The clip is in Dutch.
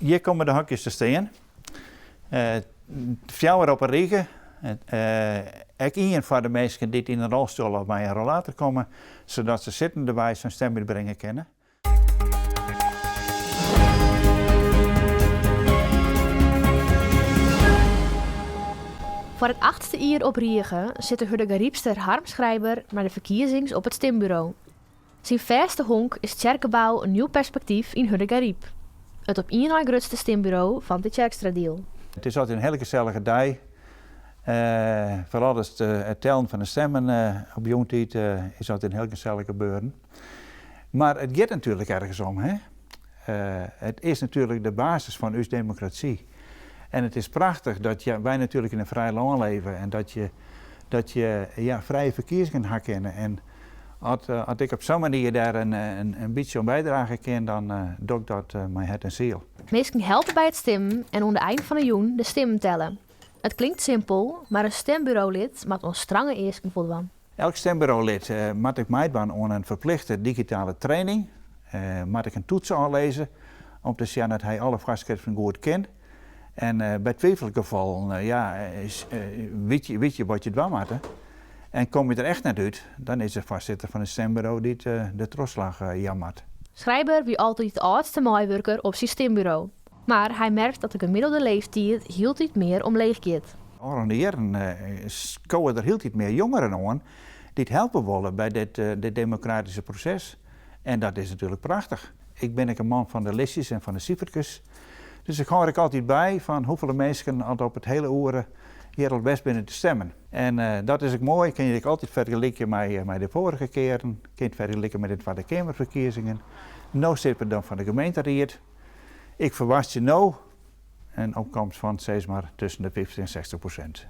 Hier komen de hokjes te staan. Fjouwer op een regen. Ik één voor de mensen die in een rolstoel of bij een rollator komen, zodat ze zitten erbij zijn stem brengen kunnen. Voor het 8e jaar op Riegen zit de Hurdegariepster Harm Schrijber naar de verkiezings op het stembureau. Zijn verste honk is Tjerkebouw een nieuw perspectief in Hurdegariep. Het op één na grootste stembureau van de Tjerkstradiel. Het is altijd een hele gezellige dag. Vooral het tellen van de stemmen op jongtijd is altijd een heel gezellige gebeuren. Maar het gaat natuurlijk ergens om. Hè? Het is natuurlijk de basis van onze democratie. En het is prachtig dat wij natuurlijk in een vrij land leven en dat je vrije verkiezingen gaat kennen. En als ik op zo'n manier daar een beetje aan bijdragen kan, dan doe ik dat met hart en ziel. Mensen helpen bij het stemmen en aan het eind van de joen de stemmen tellen. Het klinkt simpel, maar een stembureaulid maakt ons strenge eisen voldoen. Elk stembureaulid moet ik meedoen aan een verplichte digitale training. Moet ik een toets aanlezen om te zien dat hij alle vraagstukken goed kent. En bij twijfelgevallen weet je wat je doen moet. En kom je er echt naar uit, dan is de voorzitter van het stembureau die de trosslag jammert. Schrijber wie altijd de oudste meewerker op zijn stembureau. Maar hij merkt dat de gemiddelde leeftijd hield iets meer omleeg gaat. Al de jaren komen er heel iets meer jongeren aan die het helpen willen bij dit democratische proces. En dat is natuurlijk prachtig. Ik ben een man van de listjes en van de cijfertjes. Dus ik hou er altijd bij van hoeveel mensen al op het hele oren hier al best binnen te stemmen. En dat is ook mooi. Kun je altijd vergelijken met de vorige keren. Kun je het vergelijken met de Tweede Kamerverkiezingen. Nu zitten we dan van de gemeenteraad. Ik verwacht je nou een opkomst van zeg maar tussen de 50% en 60%.